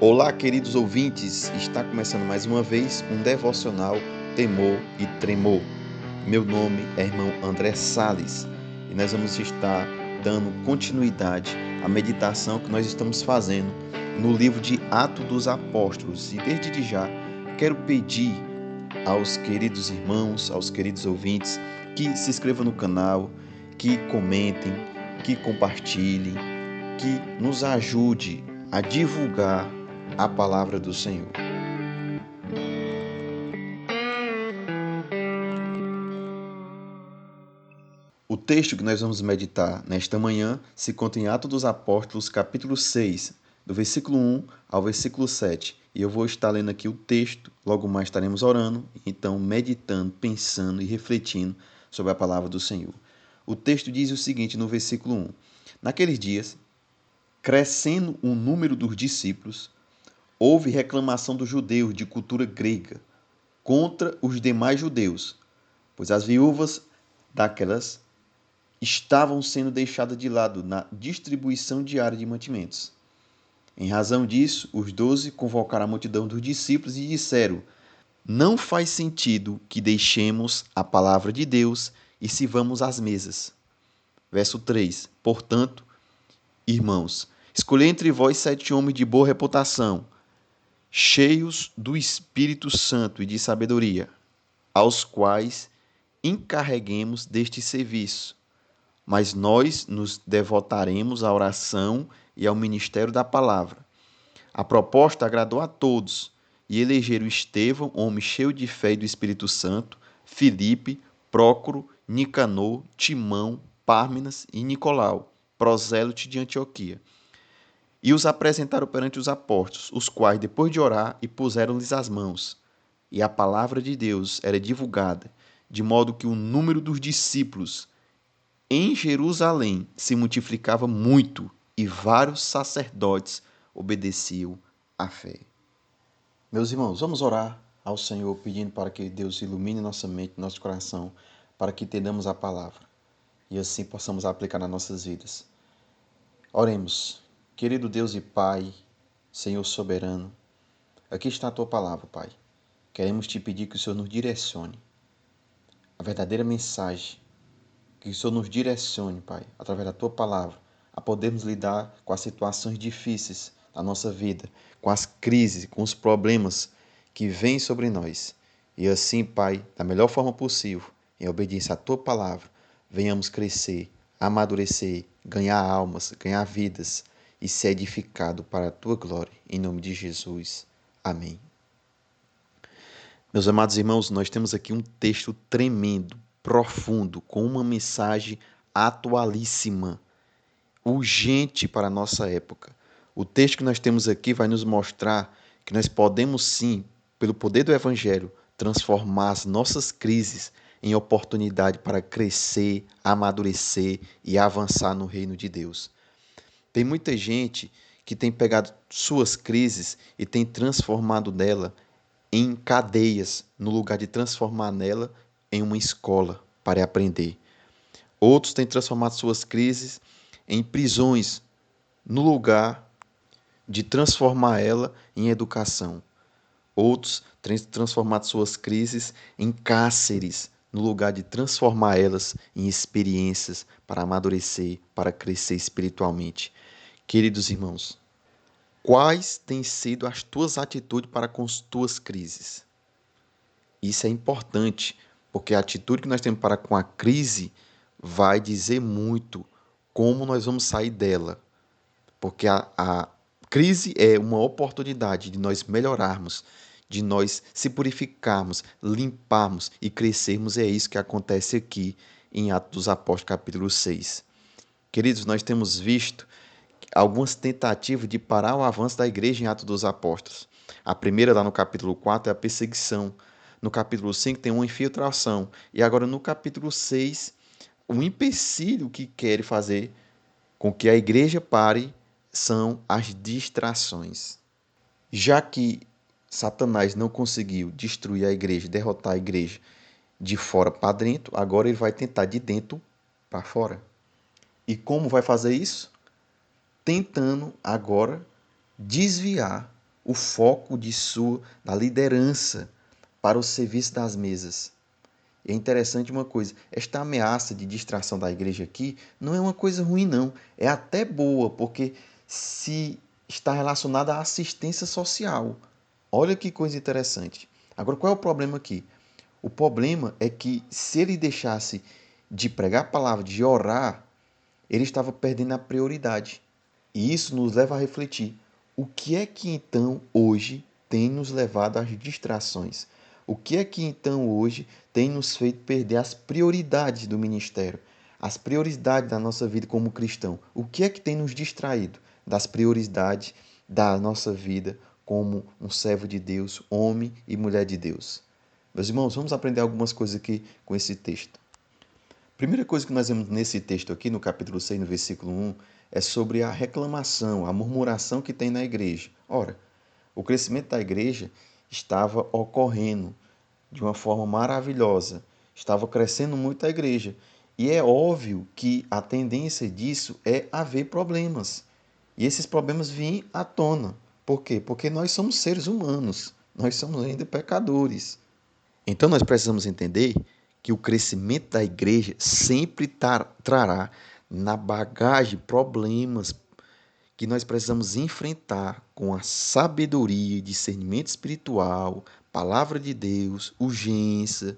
Olá, queridos ouvintes! Está começando mais uma vez um devocional Temor e Tremor. Meu nome é irmão André Sales e nós vamos estar dando continuidade à meditação que nós estamos fazendo no livro de Atos dos Apóstolos. E desde já quero pedir aos queridos irmãos, aos queridos ouvintes, que se inscrevam no canal, que comentem, que compartilhem, que nos ajude a divulgar a palavra do Senhor. O texto que nós vamos meditar nesta manhã se encontra em Atos dos Apóstolos, capítulo 6, do versículo 1 ao versículo 7. E eu vou estar lendo aqui o texto, logo mais estaremos orando, então meditando, pensando e refletindo sobre a palavra do Senhor. O texto diz o seguinte no versículo 1: Naqueles dias, crescendo o número dos discípulos, houve reclamação dos judeus de cultura grega contra os demais judeus, pois as viúvas daquelas estavam sendo deixadas de lado na distribuição diária de mantimentos. Em razão disso, os 12 convocaram a multidão dos discípulos e disseram: Não faz sentido que deixemos a palavra de Deus e sirvamos às mesas. Verso 3: Portanto, irmãos, escolhei entre vós 7 homens de boa reputação, cheios do Espírito Santo e de sabedoria, aos quais encarreguemos deste serviço. Mas nós nos devotaremos à oração e ao ministério da palavra. A proposta agradou a todos, e elegeram Estevão, homem cheio de fé e do Espírito Santo, Filipe, Prócoro, Nicanor, Timão, Pármenas e Nicolau, prosélite de Antioquia. E os apresentaram perante os apóstolos, os quais, depois de orar, e puseram-lhes as mãos. E a palavra de Deus era divulgada, de modo que o número dos discípulos em Jerusalém se multiplicava muito e vários sacerdotes obedeciam à fé. Meus irmãos, vamos orar ao Senhor pedindo para que Deus ilumine nossa mente, nosso coração, para que entendamos a palavra e assim possamos aplicar nas nossas vidas. Oremos. Querido Deus e Pai, Senhor soberano, aqui está a Tua palavra, Pai. Queremos Te pedir que o Senhor nos direcione a verdadeira mensagem, que o Senhor nos direcione, Pai, através da Tua palavra, a podermos lidar com as situações difíceis da nossa vida, com as crises, com os problemas que vêm sobre nós. E assim, Pai, da melhor forma possível, em obediência à Tua palavra, venhamos crescer, amadurecer, ganhar almas, ganhar vidas e ser edificado para a Tua glória. Em nome de Jesus. Amém. Meus amados irmãos, nós temos aqui um texto tremendo, profundo, com uma mensagem atualíssima, urgente para a nossa época. O texto que nós temos aqui vai nos mostrar que nós podemos sim, pelo poder do Evangelho, transformar as nossas crises em oportunidade para crescer, amadurecer e avançar no reino de Deus. Tem muita gente que tem pegado suas crises e tem transformado nela em cadeias, no lugar de transformar nela em uma escola para aprender. Outros têm transformado suas crises em prisões, no lugar de transformar ela em educação. Outros têm transformado suas crises em cárceres, no lugar de transformar elas em experiências para amadurecer, para crescer espiritualmente. Queridos irmãos, quais têm sido as tuas atitudes para com as tuas crises? Isso é importante, porque a atitude que nós temos para com a crise vai dizer muito como nós vamos sair dela. Porque a crise é uma oportunidade de nós melhorarmos, de nós se purificarmos, limparmos e crescermos. E é isso que acontece aqui em Atos dos Apóstolos, capítulo 6. Queridos, nós temos visto algumas tentativas de parar o avanço da igreja em Atos dos Apóstolos. A primeira, lá no capítulo 4, é a perseguição. No capítulo 5 tem uma infiltração. E agora no capítulo 6, o empecilho que quer fazer com que a igreja pare são as distrações. Já que Satanás não conseguiu destruir a igreja, derrotar a igreja de fora para dentro, agora ele vai tentar de dentro para fora. E como vai fazer isso? Tentando agora desviar o foco da liderança para o serviço das mesas. É interessante uma coisa, esta ameaça de distração da igreja aqui não é uma coisa ruim não, é até boa, porque se está relacionada à assistência social. Olha que coisa interessante. Agora, qual é o problema aqui? O problema é que se ele deixasse de pregar a palavra, de orar, ele estava perdendo a prioridade. E isso nos leva a refletir. O que é que então hoje tem nos levado às distrações? O que é que então hoje tem nos feito perder as prioridades do ministério? As prioridades da nossa vida como cristão? O que é que tem nos distraído das prioridades da nossa vida como um servo de Deus, homem e mulher de Deus? Meus irmãos, vamos aprender algumas coisas aqui com esse texto. Primeira coisa que nós vemos nesse texto aqui, no capítulo 6, no versículo 1, é sobre a reclamação, a murmuração que tem na igreja. Ora, o crescimento da igreja estava ocorrendo de uma forma maravilhosa, estava crescendo muito a igreja. E é óbvio que a tendência disso é haver problemas. E esses problemas vêm à tona. Por quê? Porque nós somos seres humanos, nós somos ainda pecadores. Então nós precisamos entender que o crescimento da igreja sempre trará na bagagem problemas que nós precisamos enfrentar com a sabedoria, discernimento espiritual, palavra de Deus, urgência.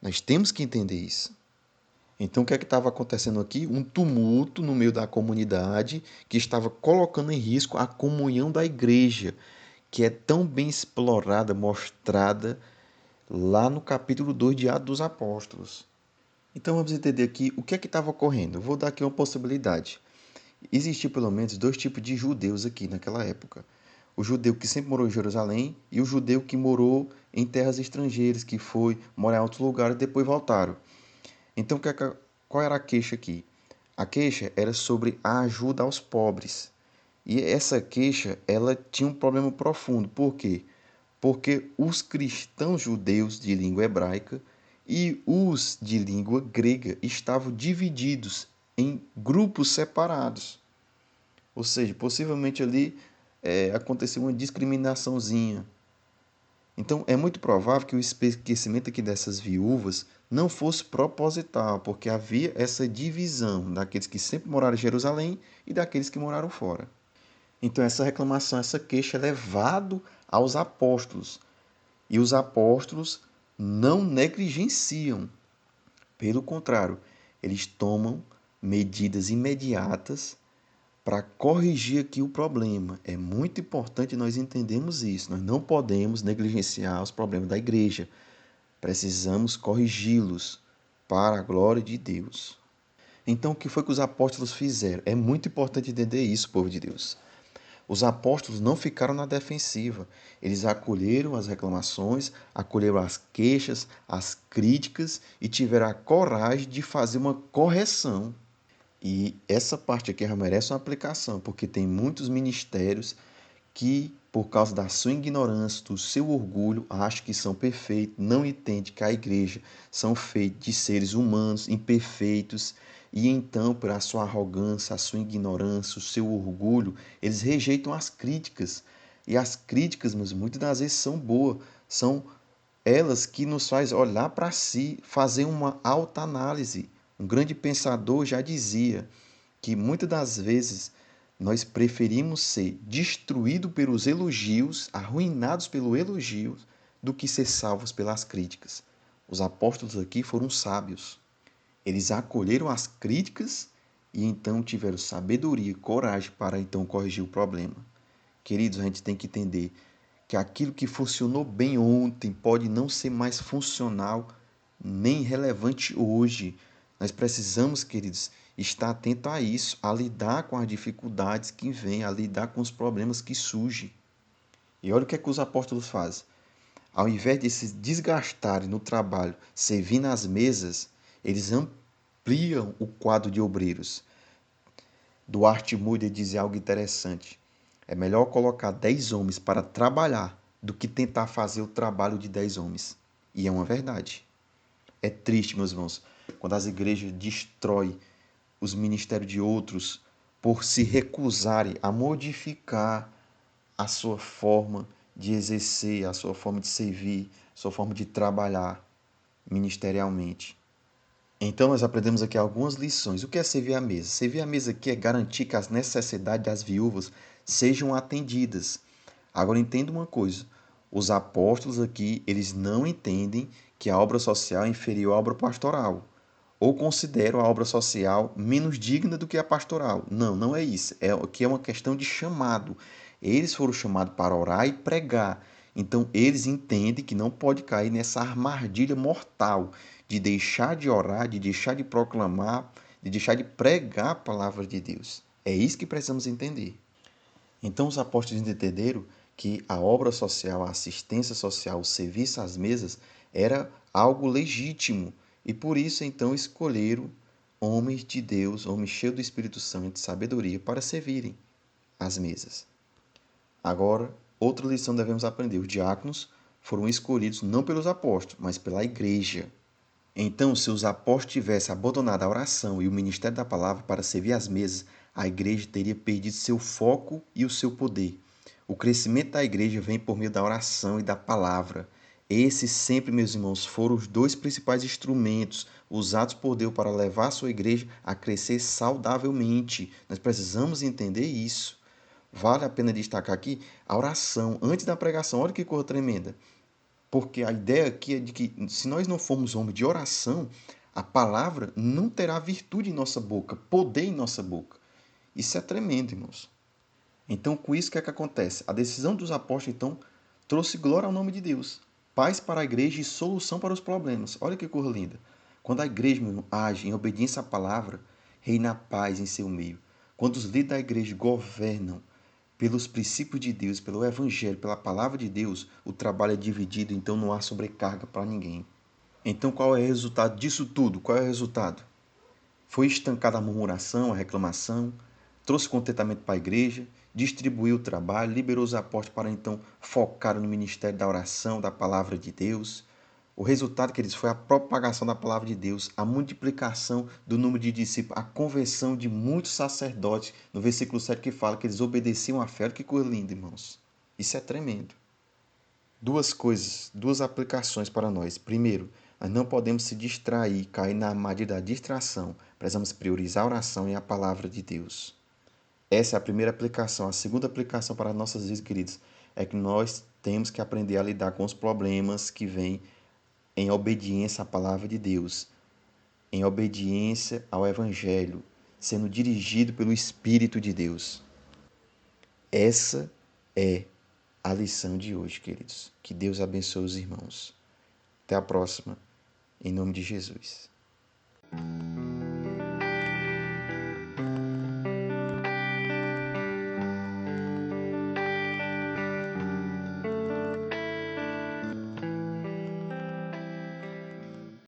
Nós temos que entender isso. Então, o que é que estava acontecendo aqui? Um tumulto no meio da comunidade que estava colocando em risco a comunhão da igreja, que é tão bem explorada, mostrada lá no capítulo 2 de Atos dos Apóstolos. Então vamos entender aqui o que é que estava ocorrendo. Eu vou dar aqui uma possibilidade. Existiam pelo menos dois tipos de judeus aqui naquela época. O judeu que sempre morou em Jerusalém e o judeu que morou em terras estrangeiras, que foi morar em outros lugares e depois voltaram. Então qual era a queixa aqui? A queixa era sobre a ajuda aos pobres. E essa queixa, ela tinha um problema profundo. Por quê? Porque os cristãos judeus de língua hebraica e os de língua grega estavam divididos em grupos separados. Ou seja, possivelmente ali aconteceu uma discriminaçãozinha. Então, é muito provável que o esquecimento aqui dessas viúvas não fosse proposital, porque havia essa divisão daqueles que sempre moraram em Jerusalém e daqueles que moraram fora. Então, essa reclamação, essa queixa é levada aos apóstolos. E os apóstolos não negligenciam. Pelo contrário, eles tomam medidas imediatas para corrigir aqui o problema. É muito importante nós entendermos isso. Nós não podemos negligenciar os problemas da igreja. Precisamos corrigi-los para a glória de Deus. Então, o que foi que os apóstolos fizeram? É muito importante entender isso, povo de Deus. Os apóstolos não ficaram na defensiva. Eles acolheram as reclamações, acolheram as queixas, as críticas e tiveram a coragem de fazer uma correção. E essa parte aqui já merece uma aplicação, porque tem muitos ministérios que, por causa da sua ignorância, do seu orgulho, acham que são perfeitos, não entendem que a igreja são feitos de seres humanos imperfeitos, e então, por a sua arrogância, a sua ignorância, o seu orgulho, eles rejeitam as críticas. E as críticas, muitas das vezes, são boas, são elas que nos faz olhar para si, fazer uma autoanálise. Um grande pensador já dizia que muitas das vezes nós preferimos ser destruídos pelos elogios, arruinados pelo elogio, do que ser salvos pelas críticas. Os apóstolos aqui foram sábios. Eles acolheram as críticas e então tiveram sabedoria e coragem para então corrigir o problema. Queridos, a gente tem que entender que aquilo que funcionou bem ontem pode não ser mais funcional nem relevante hoje. Nós precisamos, queridos, estar atento a isso, a lidar com as dificuldades que vêm, a lidar com os problemas que surgem. E olha o que é que os apóstolos fazem. Ao invés de se desgastarem no trabalho, servindo às mesas, eles ampliam o quadro de obreiros. Duarte Moody dizia algo interessante. É melhor colocar 10 homens para trabalhar do que tentar fazer o trabalho de 10 homens. E é uma verdade. É triste, meus irmãos, quando as igrejas destroem os ministérios de outros por se recusarem a modificar a sua forma de exercer, a sua forma de servir, a sua forma de trabalhar ministerialmente. Então nós aprendemos aqui algumas lições. O que é servir à mesa? Servir à mesa aqui é garantir que as necessidades das viúvas sejam atendidas. Agora entenda uma coisa, os apóstolos aqui, eles não entendem que a obra social é inferior à obra pastoral, ou consideram a obra social menos digna do que a pastoral. Não, não é isso. Aqui é uma questão de chamado. Eles foram chamados para orar e pregar. Então eles entendem que não pode cair nessa armadilha mortal de deixar de orar, de deixar de proclamar, de deixar de pregar a palavra de Deus. É isso que precisamos entender. Então os apóstolos entenderam que a obra social, a assistência social, o serviço às mesas era algo legítimo e por isso então escolheram homens de Deus, homens cheios do Espírito Santo e de sabedoria para servirem às mesas. Agora, outra lição devemos aprender: os diáconos foram escolhidos não pelos apóstolos, mas pela igreja. Então, se os apóstolos tivessem abandonado a oração e o ministério da palavra para servir às mesas, a igreja teria perdido seu foco e o seu poder. O crescimento da igreja vem por meio da oração e da palavra. Esses sempre, meus irmãos, foram os dois principais instrumentos usados por Deus para levar a sua igreja a crescer saudavelmente. Nós precisamos entender isso. Vale a pena destacar aqui a oração antes da pregação. Olha que coisa tremenda. Porque a ideia aqui é de que se nós não formos homens de oração, a palavra não terá virtude em nossa boca, poder em nossa boca. Isso é tremendo, irmãos. Então, com isso, o que é que acontece? A decisão dos apóstolos, então, trouxe glória ao nome de Deus, paz para a igreja e solução para os problemas. Olha que coisa linda. Quando a igreja, meu irmão, age em obediência à palavra, reina a paz em seu meio. Quando os líderes da igreja governam pelos princípios de Deus, pelo Evangelho, pela palavra de Deus, o trabalho é dividido, então não há sobrecarga para ninguém. Então qual é o resultado disso tudo? Qual é o resultado? Foi estancada a murmuração, a reclamação, trouxe contentamento para a igreja, distribuiu o trabalho, liberou os apóstolos para então focar no ministério da oração, da palavra de Deus. O resultado, queridos, foi a propagação da palavra de Deus, a multiplicação do número de discípulos, a conversão de muitos sacerdotes, no versículo 7 que fala que eles obedeciam à fé. Que coisa linda, irmãos. Isso é tremendo. Duas coisas, duas aplicações para nós. Primeiro, nós não podemos se distrair, cair na armadilha da distração. Precisamos priorizar a oração e a palavra de Deus. Essa é a primeira aplicação. A segunda aplicação para nossas vidas, queridos, é que nós temos que aprender a lidar com os problemas que vêm em obediência à palavra de Deus, em obediência ao Evangelho, sendo dirigido pelo Espírito de Deus. Essa é a lição de hoje, queridos. Que Deus abençoe os irmãos. Até a próxima, em nome de Jesus.